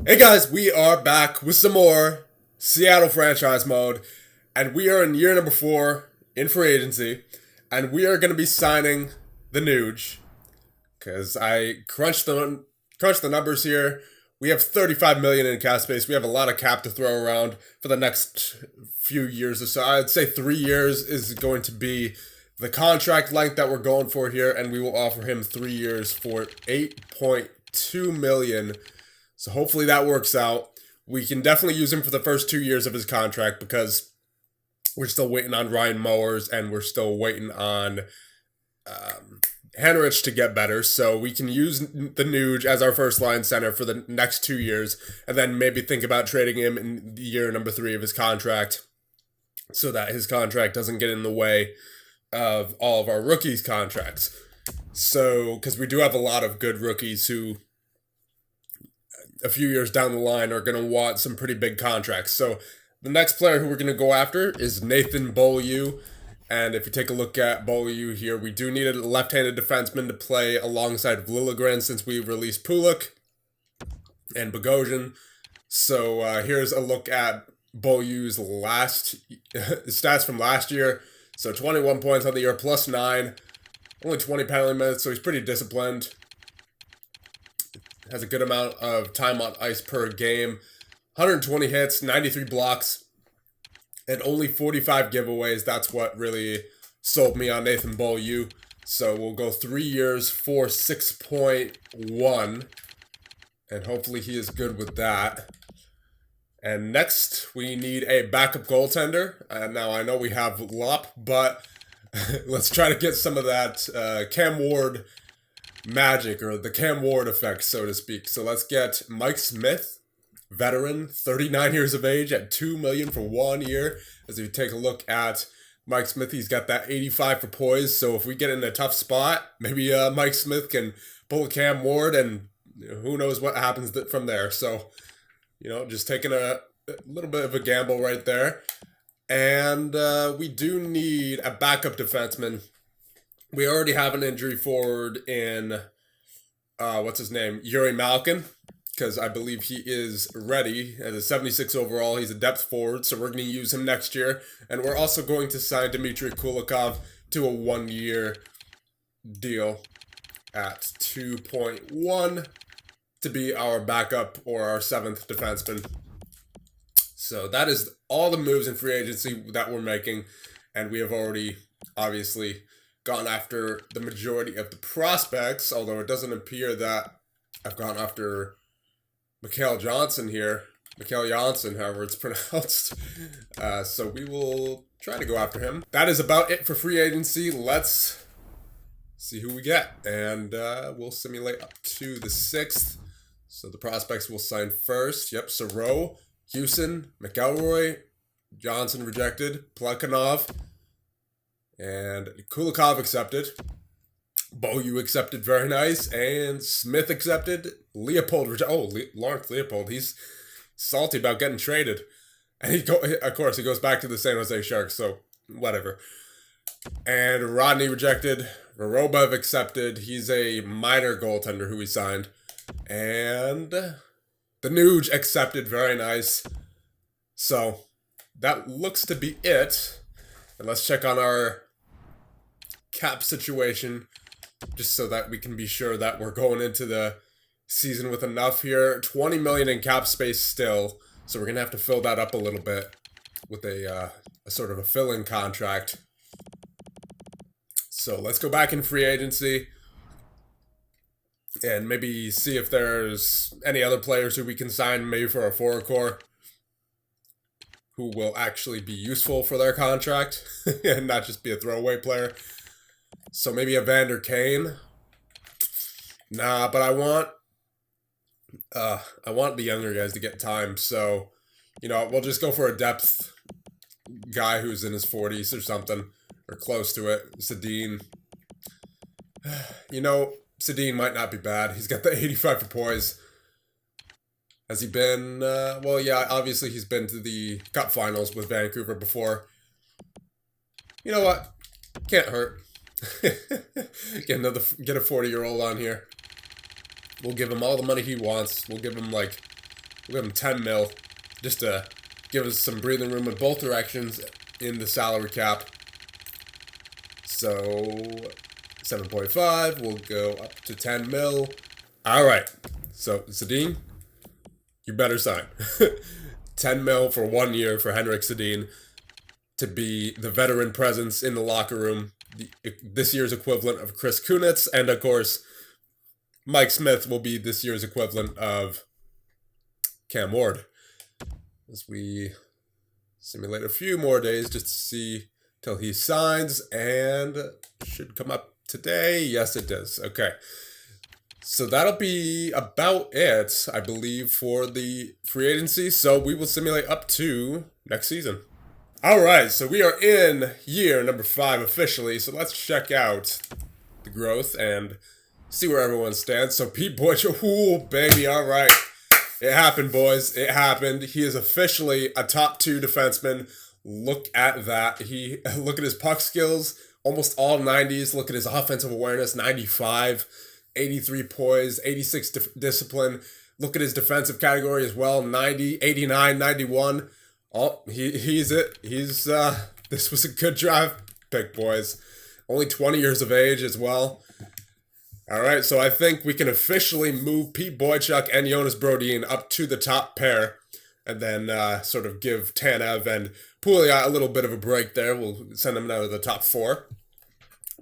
Hey guys, we are back with some more Seattle franchise mode, and we are in year number 4 in free agency, and we are going to be signing the Nuge, because I crunched the numbers here. We have 35 million in cap space. We have a lot of cap to throw around for the next few years or so. I'd say 3 years is going to be the contract length that we're going for here, and we will offer him 3 years for 8.2 million. So hopefully that works out. We can definitely use him for the first 2 years of his contract because we're still waiting on Ryan Mowers and we're still waiting on Henrich to get better. So we can use the Nuge as our first line center for the next 2 years and then maybe think about trading him in year number 3 of his contract so that his contract doesn't get in the way of all of our rookies' contracts. So, because we do have a lot of good rookies who a few years down the line are going to want some pretty big contracts. So the next player who we're going to go after is Nathan Beaulieu. And if you take a look at Beaulieu here, we do need a left-handed defenseman to play alongside Liljegren since we released Pulik and Bogosian. So here's a look at Beaulieu's last stats from last year. So 21 points on the year, plus 9, only 20 penalty minutes, so he's pretty disciplined. Has a good amount of time on ice per game. 120 hits, 93 blocks, and only 45 giveaways. That's what really sold me on Nathan Beaulieu. So we'll go 3 years for 6.1. And hopefully he is good with that. And next, we need a backup goaltender. Now, I know we have Lop, but let's try to get some of that Cam Ward magic, or the Cam Ward effect, so to speak. So let's get Mike Smith, veteran, 39 years of age, at $2 million for 1 year. As you take a look at Mike Smith, he's got that 85 for poise. So if we get in a tough spot, maybe Mike Smith can pull a Cam Ward, and who knows what happens from there. So, just taking a little bit of a gamble right there. And we do need a backup defenseman. We already have an injury forward in, what's his name? Yuri Malkin, because I believe he is ready at a 76 overall. He's a depth forward, so we're going to use him next year. And we're also going to sign Dmitry Kulikov to a 1 year deal at 2.1 to be our backup or our 7th defenseman. So that is all the moves in free agency that we're making. And we have already, obviously, gone after the majority of the prospects, although it doesn't appear that I've gone after Mikael Johnson here. Mikael Johnson, however it's pronounced. So we will try to go after him. That is about it for free agency. Let's see who we get. And we'll simulate up to the 6th. So the prospects will sign first. Yep, Soro, Houston, McElroy, Johnson rejected, Plekhanov, and Kulikov accepted. Beaulieu accepted, very nice. And Smith accepted. Leopold rejected. Lawrence Leopold, he's salty about getting traded. And of course, he goes back to the San Jose Sharks, so whatever. And Rodney rejected. Vorobyev accepted. He's a minor goaltender who we signed. And the Nuge accepted, very nice. So that looks to be it. And let's check on our cap situation, just so that we can be sure that we're going into the season with enough here. 20 million in cap space still, so we're gonna have to fill that up a little bit with a sort of a fill-in contract. So let's go back in free agency and maybe see if there's any other players who we can sign, maybe for our forward core, who will actually be useful for their contract and not just be a throwaway player. So maybe a Vander Kane. Nah, but I want the younger guys to get time. So, we'll just go for a depth guy who's in his 40s or something, or close to it. Sedin. Sedin might not be bad. He's got the 85 for poise. Has he been, well, yeah, obviously he's been to the Cup Finals with Vancouver before. You know what? Can't hurt. Get a 40-year-old on here. We'll give him all the money he wants. We'll give him like We'll give him 10 mil, just to give us some breathing room in both directions in the salary cap. So 7.5, we'll go up to 10 mil. All right, so Sedin, you better sign. 10 mil for 1 year for Henrik Sedin to be the veteran presence in the locker room. This year's equivalent of Chris Kunitz, and of course, Mike Smith will be this year's equivalent of Cam Ward. As we simulate a few more days just to see till he signs, and should come up today. Yes, it does. Okay. So that'll be about it, I believe, for the free agency. So we will simulate up to next season. All right, so we are in year number 5 officially. So let's check out the growth and see where everyone stands. So Pete Boychuk, ooh, baby, all right. It happened, boys. It happened. He is officially a top 2 defenseman. Look at that. Look at his puck skills, almost all 90s. Look at his offensive awareness, 95, 83 poise, 86 discipline. Look at his defensive category as well, 90, 89, 91. Oh, he's it. This was a good draft pick, boys. Only 20 years of age as well. All right, so I think we can officially move Pete Boychuk and Jonas Brodin up to the top pair, and then sort of give Tanev and Pouliot a little bit of a break there. We'll send them down to the top 4.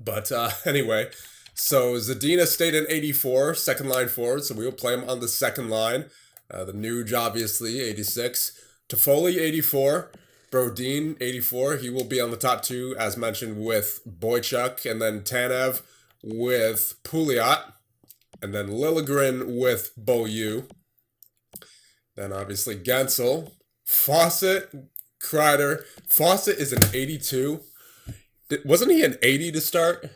But anyway, so Zadina stayed in 84, second line forward, so we will play him on the second line. The Nuge, obviously, 86. Toffoli, 84. Brodin, 84. He will be on the top 2, as mentioned, with Boychuk, and then Tanev with Pouliot, and then Liljegren with Beaulieu. Then obviously Gensel, Fawcett, Kreider. Fawcett is an 82. Wasn't he an 80 to start?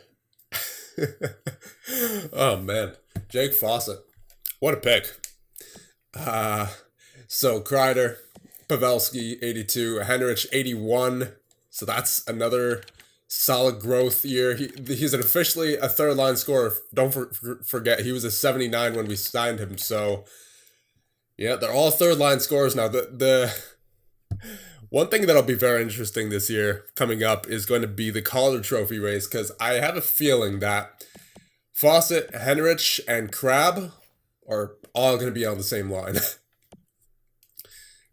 Oh man, Jake Fawcett, what a pick. So Kreider, Pavelski, 82, Henrich, 81. So that's another solid growth year. He's officially a third line scorer. Don't forget, he was a 79 when we signed him. So yeah, they're all third line scorers now. The one thing that'll be very interesting this year coming up is going to be the Calder Trophy race, because I have a feeling that Fawcett, Henrich, and Crabbe are all going to be on the same line.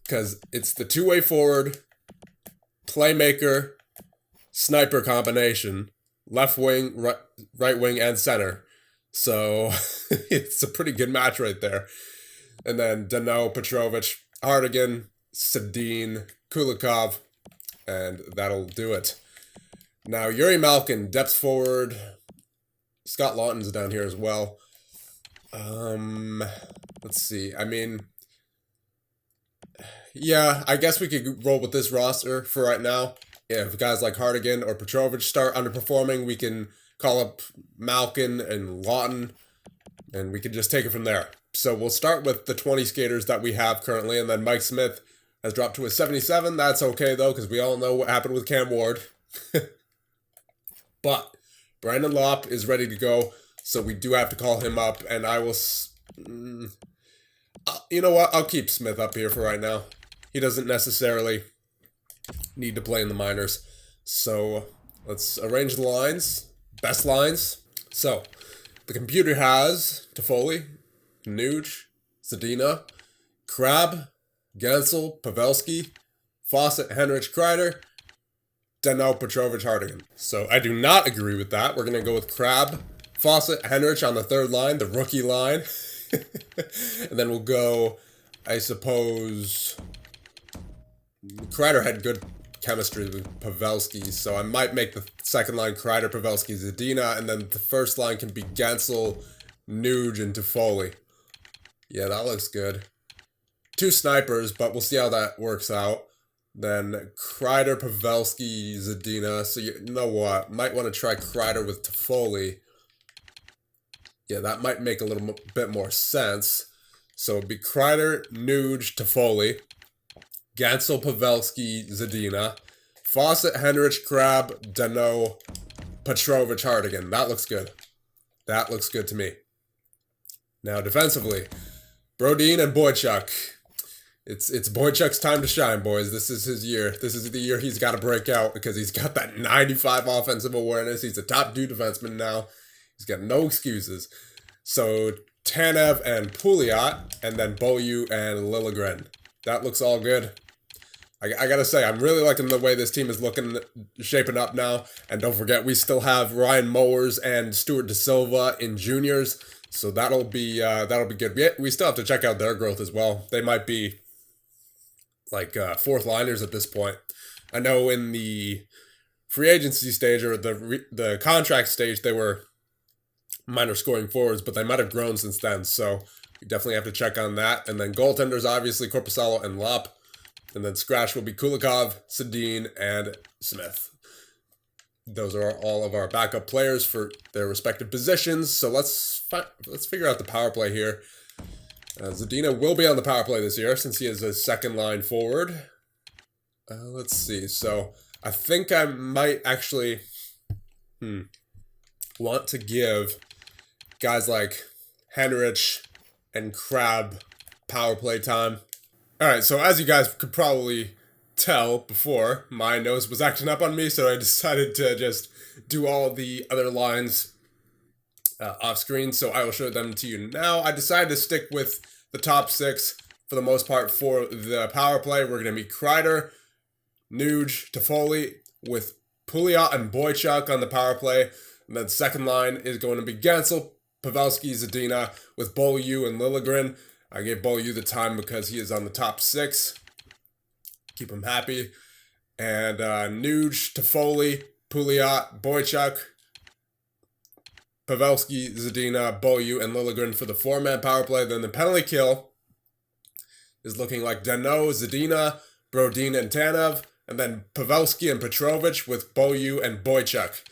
Because it's the two-way forward, playmaker, sniper combination, left wing, right wing, and center. So it's a pretty good match right there. And then Danault, Petrovic, Hardigan, Sedin, Kulikov, and that'll do it. Now, Yuri Malkin, depth forward. Scott Lawton's down here as well. Let's see. I mean, yeah, I guess we could roll with this roster for right now. Yeah, if guys like Hardigan or Petrovic start underperforming, we can call up Malkin and Lawton, and we can just take it from there. So we'll start with the 20 skaters that we have currently, and then Mike Smith has dropped to a 77. That's okay, though, because we all know what happened with Cam Ward. But Brandon Lopp is ready to go, so we do have to call him up, and I will... you know what? I'll keep Smith up here for right now. He doesn't necessarily need to play in the minors. So let's arrange the lines. Best lines. So the computer has Toffoli, Nuge, Zadina, Crabbe, Gensel, Pavelski, Fawcett, Henrich, Kreider, Danault, Petrovic, Hardigan. So I do not agree with that. We're going to go with Crabbe, Fawcett, Henrich on the third line, the rookie line. And then we'll go, I suppose, Kreider had good chemistry with Pavelski, so I might make the second line Kreider, Pavelski, Zadina, and then the first line can be Gensel, Nuge, and Toffoli. Yeah, that looks good. 2 snipers, but we'll see how that works out. Then Kreider, Pavelski, Zadina. So you know what? Might want to try Kreider with Toffoli. Yeah, that might make a little bit more sense. So it'd be Kreider, Nuge, Toffoli, Gensel, Pavelski, Zadina, Fawcett, Henrich, Crabbe, Danault, Petrovic, Hardigan. That looks good. That looks good to me. Now defensively, Brodin and Boychuk. It's Boychuk's time to shine, boys. This is his year. This is the year he's got to break out because he's got that 95 offensive awareness. He's a top 2 defenseman now. He's got no excuses. So Tanev and Pouliot, and then Beaulieu and Liljegren. That looks all good. I gotta say, I'm really liking the way this team is shaping up now. And don't forget, we still have Ryan Mowers and Stuart DeSilva in juniors, so that'll be good. We still have to check out their growth as well. They might be like fourth liners at this point. I know in the free agency stage or the contract stage, they were minor scoring forwards, but they might have grown since then. So we definitely have to check on that. And then goaltenders, obviously Korpisalo and Lop. And then scratch will be Kulikov, Sedin, and Smith. Those are all of our backup players for their respective positions. So let's figure out the power play here. Zadina will be on the power play this year since he is a second line forward. Let's see. So I think I might actually want to give guys like Henrich and Crab power play time. Alright, so as you guys could probably tell before, my nose was acting up on me, so I decided to just do all the other lines off screen, so I will show them to you now. I decided to stick with the top 6 for the most part for the power play. We're going to be Kreider, Nuge, Toffoli, with Pouliot and Boychuk on the power play. And then second line is going to be Gansel, Pavelski, Zadina, with Beaulieu and Liljegren. I gave Beaulieu the time because he is on the top 6. Keep him happy. And Nuge, Toffoli, Pouliot, Boychuk, Pavelski, Zadina, Beaulieu, and Liljegren for the 4-man power play. Then the penalty kill is looking like Danault, Zadina, Brodin, and Tanev. And then Pavelski and Petrovich with Beaulieu and Boychuk.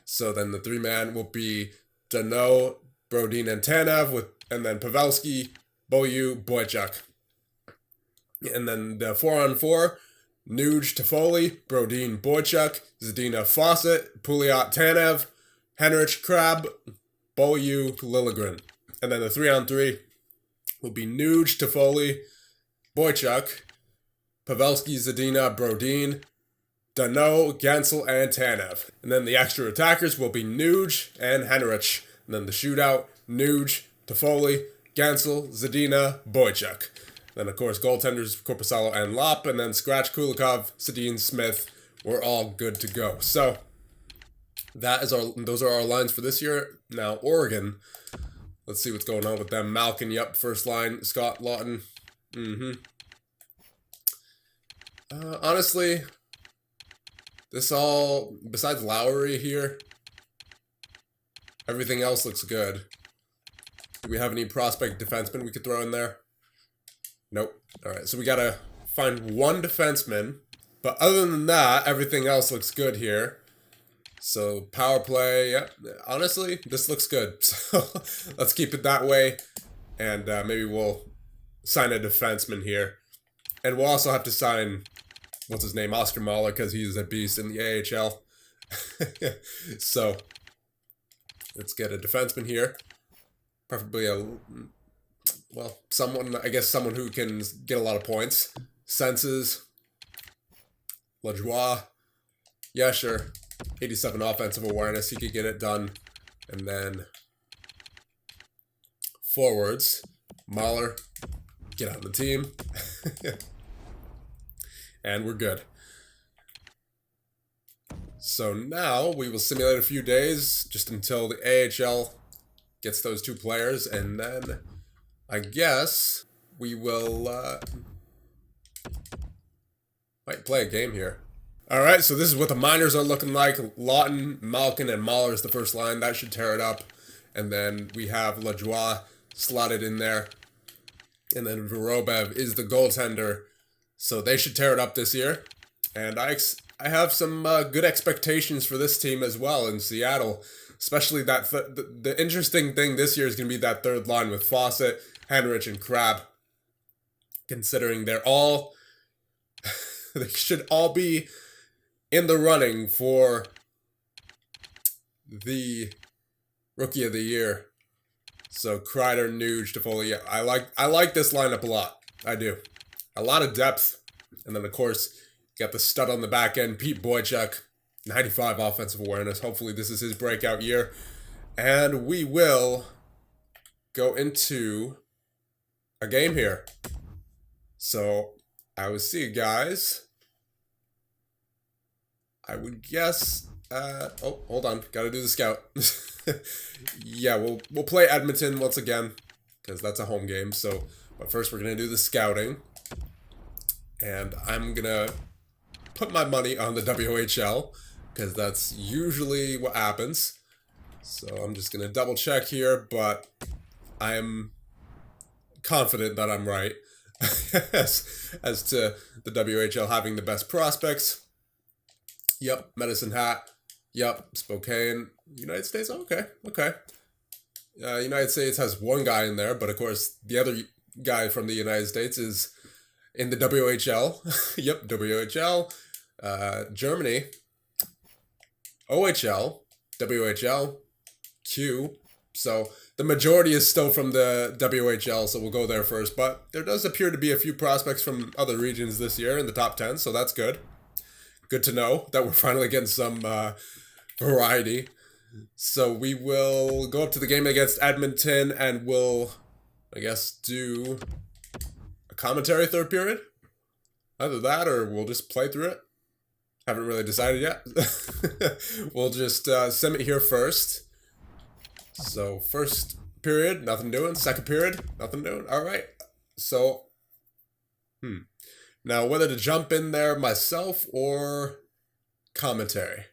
So then the 3-man will be Danault, Brodin, and Tanev, and then Pavelski, Beaulieu, Boychuk. And then the 4-on-4, Nuge, Toffoli, Brodin, Boychuk, Zadina, Fawcett, Pouliot, Tanev, Henrich, Crab, Beaulieu, Liljegren. And then the 3-on-3 will be Nuge, Toffoli, Boychuk, Pavelski, Zadina, Brodin, Danault, Gansel, and Tanev. And then the extra attackers will be Nuge and Henrich. And then the shootout, Nuge, Toffoli, Gansel, Zadina, Boychuk. Then, of course, goaltenders, Korpisalo and Lop. And then scratch, Kulikov, Sedin, Smith. We're all good to go. So, those are our lines for this year. Now, Oregon. Let's see what's going on with them. Malkin, yep, first line. Scott Lawton. Honestly, this all, besides Lowry here, everything else looks good. Do we have any prospect defensemen we could throw in there? Nope. Alright, so we gotta find one defenseman. But other than that, everything else looks good here. So, power play, yeah, honestly, this looks good. So, let's keep it that way. And maybe we'll sign a defenseman here. And we'll also have to sign, what's his name, Oscar Mahler, because he's a beast in the AHL. So, let's get a defenseman here. Preferably someone who can get a lot of points. Senses. LaJoie. Yeah, sure. 87 offensive awareness. He could get it done. And then forwards. Mahler. Get on the team. And we're good. So now we will simulate a few days just until the AHL gets those 2 players, and then I guess we will might play a game here. Alright, so this is what the minors are looking like. Lawton, Malkin, and Mahler is the first line. That should tear it up. And then we have LaJoie slotted in there. And then Vorobev is the goaltender. So they should tear it up this year. And I have some good expectations for this team as well in Seattle. Especially that the interesting thing this year is going to be that third line with Fawcett, Henrich, and Crab. Considering they're all... they should all be in the running for the Rookie of the Year. So Kreider, Nuge, Toffoli. I like this lineup a lot. I do. a lot of depth. And then, of course, you got the stud on the back end, Pete Boychuk, 95 offensive awareness. Hopefully this is his breakout year. And we will go into a game here. So, I will see you guys. I would guess... oh, hold on. Gotta do the scout. Yeah, we'll play Edmonton once again, because that's a home game. So, but first we're gonna do the scouting. And I'm gonna put my money on the WHL, because that's usually what happens. So I'm just gonna double check here, but I'm confident that I'm right as to the WHL having the best prospects. Yep, Medicine Hat. Yep, Spokane. United States. Okay. United States has one guy in there, but of course the other guy from the United States is in the WHL. Yep, WHL. Germany. OHL. WHL. Q. So the majority is still from the WHL, so we'll go there first. But there does appear to be a few prospects from other regions this year in the top 10, so that's good. Good to know that we're finally getting some variety. So we will go up to the game against Edmonton, and we'll, I guess, do a commentary third period. Either that, or we'll just play through it. Haven't really decided yet. We'll just sim it here first. So first period, nothing doing. Second period, nothing doing. All right. So, now whether to jump in there myself or commentary.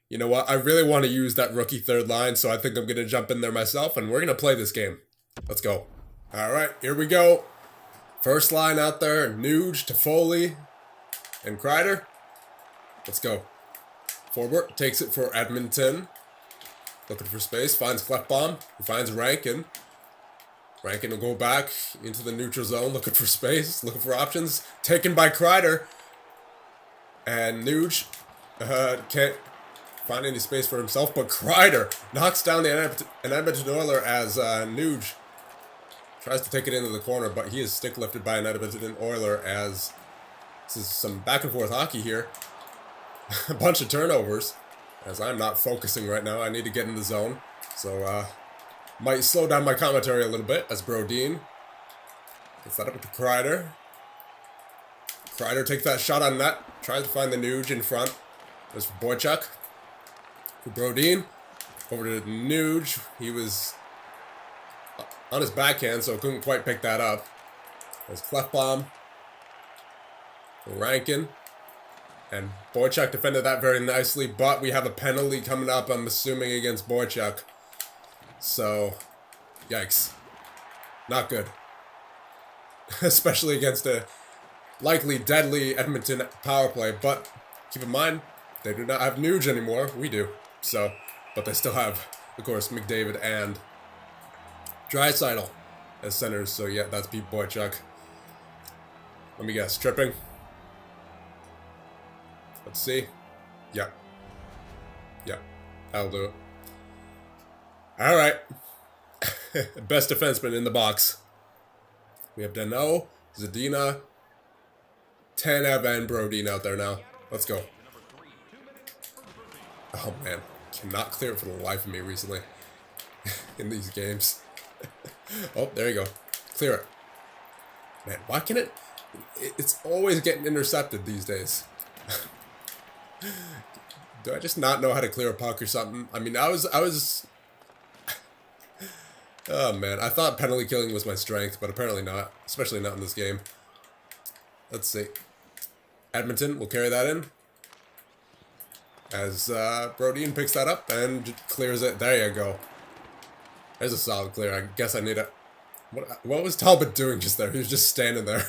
You know what? I really want to use that rookie third line, so I think I'm going to jump in there myself, and we're going to play this game. Let's go. All right, here we go. First line out there, Nuge, Toffoli, and Kreider. Let's go. Forward, takes it for Edmonton. Looking for space, finds Kleppbaum, who finds Rankin. Rankin will go back into the neutral zone, looking for space, looking for options. Taken by Kreider. And Nuge can't find any space for himself, but Kreider knocks down an Edmonton Oiler as Nuge tries to take it into the corner, but he is stick lifted by an Edmonton Oiler as this is some back and forth hockey here. A bunch of turnovers, as I'm not focusing right now. I need to get in the zone, so might slow down my commentary a little bit as Brodin gets that up with Kreider. Kreider takes that shot on net, tries to find the Nuge in front. There's for Boychuk. For Brodin. Over to Nuge. He was on his backhand, so couldn't quite pick that up. There's Kleppbaum. For Rankin. And Boychuk defended that very nicely, but we have a penalty coming up, I'm assuming, against Boychuk. So, yikes. Not good. Especially against a likely deadly Edmonton power play, but keep in mind, they do not have Nuge anymore. We do. So, but they still have, of course, McDavid and Draisaitl as centers. So, yeah, that's Pete Boychuk. Let me guess. Tripping? Let's see. Yeah. That'll do it. All right. Best defenseman in the box. We have Danault, Zadina, Tanev, and Brodin out there now. Let's go. Oh, man. Cannot clear it for the life of me recently in these games. Oh, there you go. Clear it. Man, why can it... It's always getting intercepted these days. Do I just not know how to clear a puck or something? I mean, I was... Oh, man. I thought penalty killing was my strength, but apparently not. Especially not in this game. Let's see. Edmonton will carry that in. As Brodin picks that up and clears it. There you go. There's a solid clear. I guess I need a... What was Talbot doing just there? He was just standing there.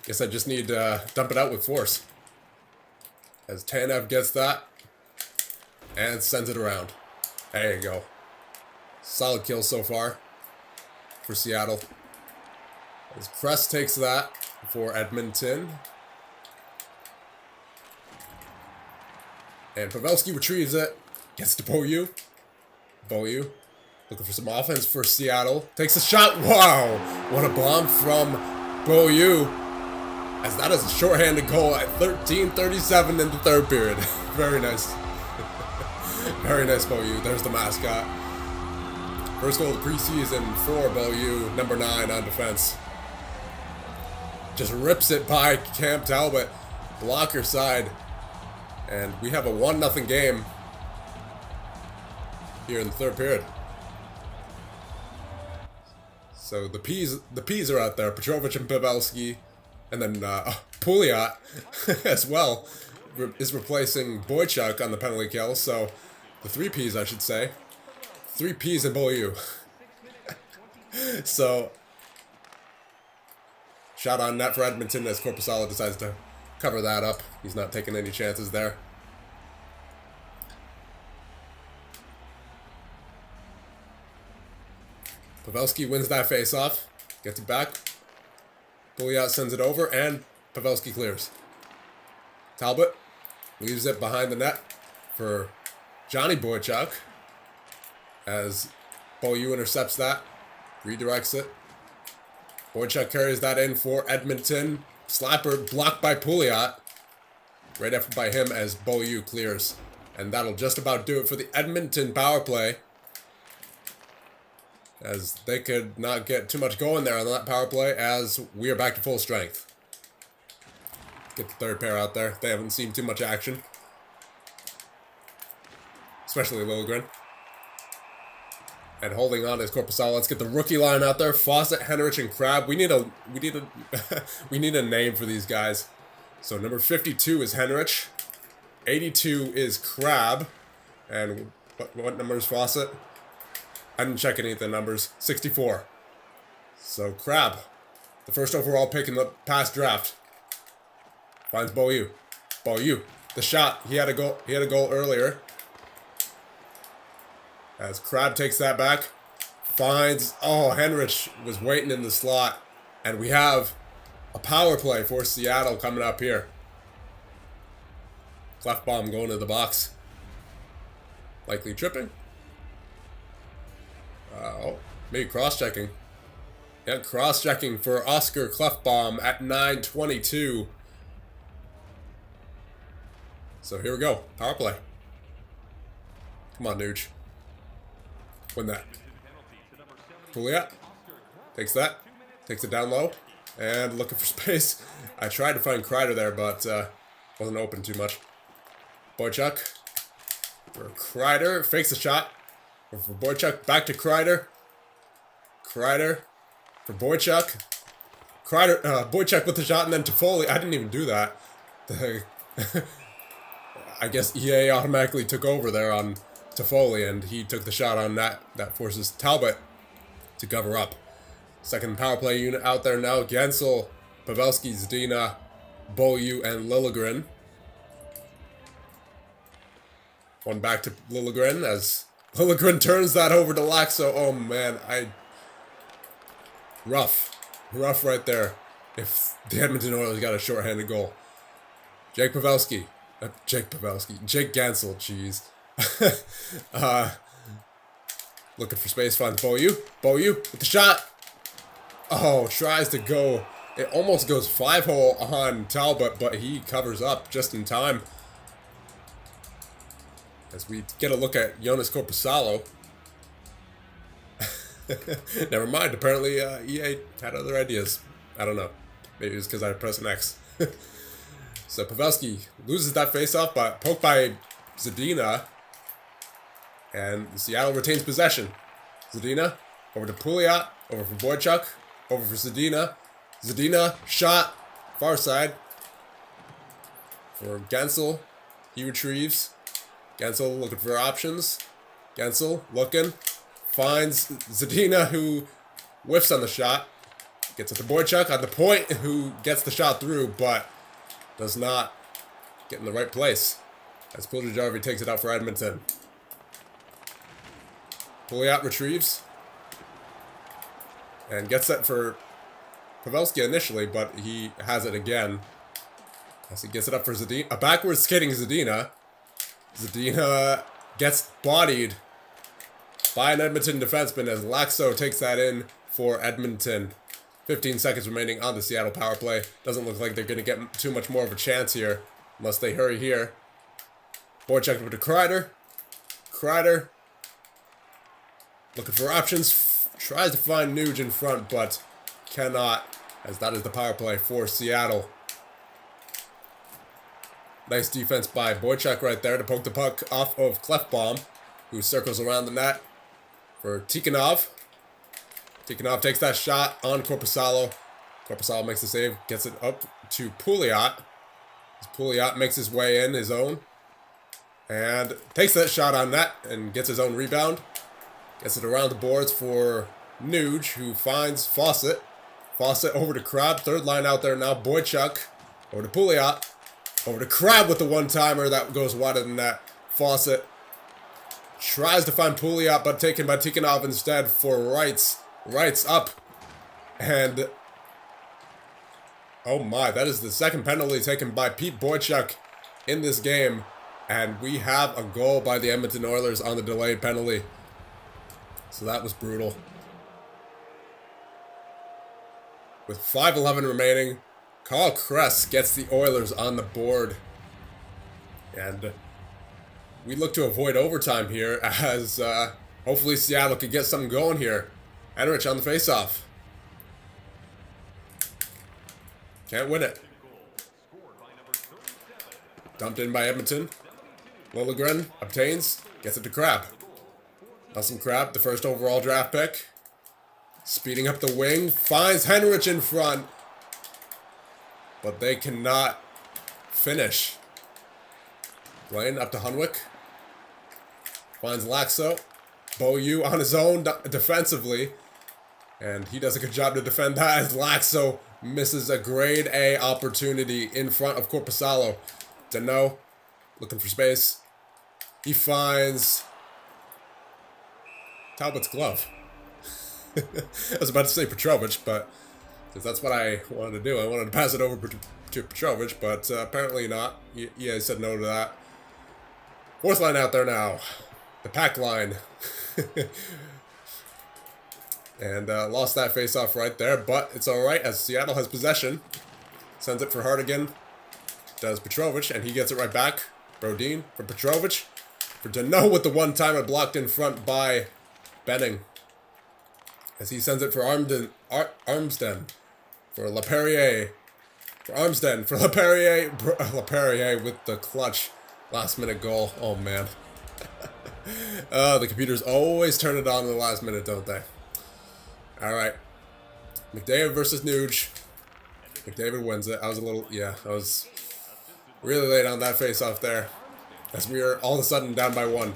Guess I just need to dump it out with force. As Tanev gets that. And sends it around. There you go. Solid kill so far for Seattle. As Kress takes that for Edmonton. And Pavelski retrieves it. Gets to Beaulieu. Beaulieu looking for some offense for Seattle. Takes a shot. Wow. What a bomb from Beaulieu. As that is a shorthanded goal at 13:37 in the third period. Very nice. Very nice, Beaulieu. There's the mascot. First goal of the preseason for Beaulieu, number 9 on defense. Just rips it by Cam Talbot, blocker side. And we have a 1-0 game here in the third period. So the P's are out there. Petrovic and Pavelski. And then Pouliot as well is replacing Boychuk on the penalty kill. So the 3 P's, I should say. 3 P's in Beaulieu. So shot on net for Edmonton as Korpisalo decides to cover that up. He's not taking any chances there. Pavelski wins that face-off. Gets it back. Pouliot sends it over, and Pavelski clears. Talbot leaves it behind the net for Johnny Boychuk as Beaulieu intercepts that, redirects it. Boychuk carries that in for Edmonton. Slapper blocked by Pouliot. Right effort by him as Beaulieu clears. And that'll just about do it for the Edmonton power play, as they could not get too much going there on that power play, as we are back to full strength. Get the third pair out there. They haven't seen too much action, especially Liljegren. And holding on is Korpisalo. Let's get the rookie line out there. Fawcett, Henrich, and Crab. We need a we need a name for these guys. So number 52 is Henrich. 82 is Crab. And what number is Fawcett? I didn't check any of the numbers. 64. So Crab, the first overall pick in the past draft, finds Beaulieu. Beaulieu, the shot. He had a goal. He had a goal earlier. As Crab takes that back, finds. Oh, Henrich was waiting in the slot, and we have a power play for Seattle coming up here. Clefbaum going to the box. Likely tripping. Oh, maybe cross-checking. Yeah, cross-checking for Oscar Clefbaum at 9:22. So here we go. Power play. Come on, Nuge. Win that. Pouliot takes that. Takes it down low. And looking for space. I tried to find Kreider there, but wasn't open too much. Boychuk. For Kreider. Fakes the shot. For Boychuk. Back to Kreider. Kreider. For Boychuk. Kreider. Boychuk with the shot, and then Toffoli. I didn't even do that. I guess EA automatically took over there on Toffoli, and he took the shot on that. That forces Talbot to cover up. Second power play unit out there now. Gensel, Pavelski, Zdina, Beaulieu, and Liljegren. One back to Liljegren as Liljegren turns that over to Laxo. Oh man, rough right there. If the Edmonton Oilers got a shorthanded goal. Jake Gensel, jeez. Looking for space, finds Beaulieu. Beaulieu with the shot. Oh, tries to go. It almost goes 5-hole on Talbot, but he covers up just in time. As we get a look at Jonas Korpisalo. Never mind, apparently EA had other ideas. I don't know. Maybe it's because I pressed an X. So Pavelski loses that faceoff, but poked by Zdina. And Seattle retains possession. Zdina over to Pouliot, over for Boychuk, over for Zdina. Zdina shot far side for Gensel. He retrieves. Gensel looking for options. Gensel looking. Finds Zdina, who whiffs on the shot. Gets it to Boychuk on the point, who gets the shot through, but does not get in the right place. As Puljujarvi takes it out for Edmonton. Pouliot retrieves. And gets set for Pavelski initially, but he has it again. As he gets it up for Zdina. A backwards skating Zdina. Zdina gets bodied by an Edmonton defenseman as Laxo takes that in for Edmonton. 15 seconds remaining on the Seattle power play. Doesn't look like they're going to get too much more of a chance here unless they hurry here. Boychuk over to Kreider. Kreider looking for options. Tries to find Nuge in front, but cannot, as that is the power play for Seattle. Nice defense by Boychuk right there to poke the puck off of Klefbom, who circles around the net for Tikhonov. Tikhonov takes that shot on Korpisalo. Korpisalo makes the save, gets it up to Pouliot. Pouliot makes his way in his own and takes that shot on net and gets his own rebound. Gets it around the boards for Nuge, who finds Fawcett. Fawcett over to Crab, third line out there now. Boychuk over to Pouliot. Over to Crab with the one-timer that goes wider than that. Fawcett tries to find Pouliot, but taken by Tikhonov instead for Wrights. Wrights up. And oh my, that is the second penalty taken by Pete Boychuk in this game. And we have a goal by the Edmonton Oilers on the delayed penalty. So that was brutal. With 5:11 remaining, Carl Kress gets the Oilers on the board. And we look to avoid overtime here as hopefully Seattle could get something going here. Henrich on the faceoff. Can't win it. Dumped in by Edmonton. Liljegren obtains, gets it to Crab. Nelson Crab, the first overall draft pick. Speeding up the wing, finds Henrich in front. But they cannot finish. Blaine up to Hunwick. Finds Laxo. Beaulieu on his own defensively. And he does a good job to defend that as Laxo misses a grade A opportunity in front of Korpisalo. Deneau looking for space. He finds Talbot's glove. I was about to say Petrovich, but because that's what I wanted to do. I wanted to pass it over to Petrovich, but apparently not. Yeah, he said no to that. Fourth line out there now. The pack line. And lost that face-off right there, but it's alright as Seattle has possession. Sends it for Hartigan. Does Petrovich, and he gets it right back. Brodin for Petrovich. For Deneau with the one-timer blocked in front by Benning. As he sends it for Armsden. For LaPerriere. For Armsden. For LaPerriere. LaPerriere with the clutch last-minute goal. Oh, man. The computers always turn it on in the last minute, don't they? Alright. McDavid versus Nuge. McDavid wins it. I was really late on that face-off there. As we are all of a sudden down by one.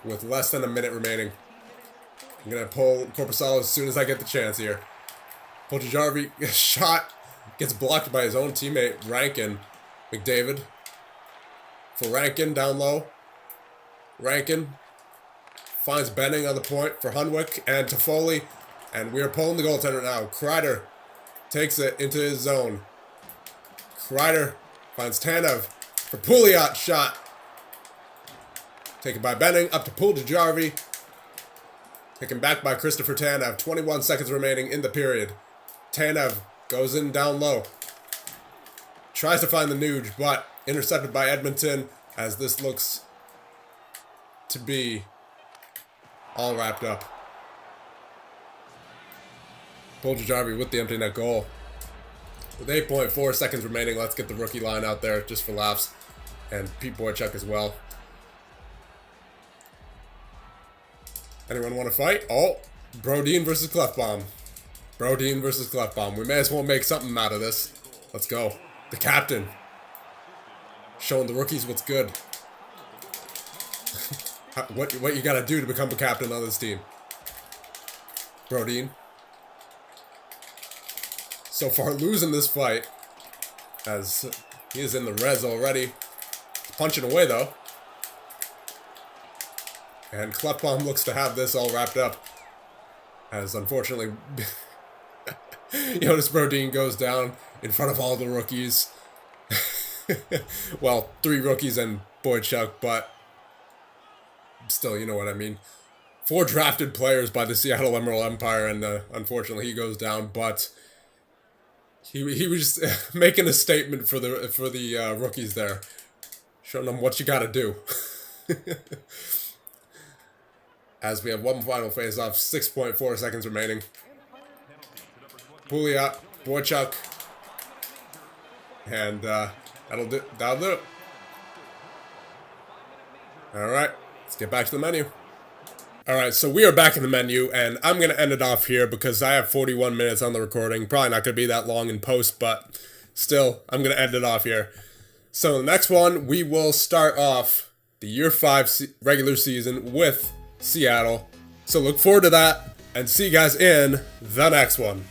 With less than a minute remaining. I'm going to pull Korpisalo as soon as I get the chance here. Puljujarvi shot. Gets blocked by his own teammate, Rankin. McDavid. For Rankin, down low. Rankin. Finds Benning on the point for Hunwick and Toffoli. And we are pulling the goaltender now. Kreider takes it into his zone. Kreider finds Tanev for Pouliot shot. Taken by Benning up to Puljujarvi. Taken back by Christopher Tanev. 21 seconds remaining in the period. Tanev goes in down low. Tries to find the Nuge, but intercepted by Edmonton as this looks to be all wrapped up. Puljujarvi with the empty net goal. With 8.4 seconds remaining, let's get the rookie line out there just for laughs. And Pete Boychuk as well. Anyone want to fight? Oh, Brodin versus Klefbom. Brodin versus Klefbom. We may as well make something out of this. Let's go. The captain. Showing the rookies what's good. what you gotta do to become a captain on this team. Brodin. So far losing this fight. As he is in the res already. Punching away though. And Klefbom looks to have this all wrapped up. As unfortunately, Jonas Brodin goes down in front of all the rookies. Well, 3 rookies and Boychuk, but still, you know what I mean. 4 drafted players by the Seattle Emerald Empire, and unfortunately he goes down. But he was just making a statement for the rookies there, showing them what you got to do. As we have one final face-off, 6.4 seconds remaining. Pouliot, Boychuk, and that'll do it. All right, let's get back to the menu. All right, so we are back in the menu, and I'm going to end it off here because I have 41 minutes on the recording. Probably not going to be that long in post, but still, I'm going to end it off here. So the next one, we will start off the Year 5 regular season with Seattle. So look forward to that, and see you guys in the next one.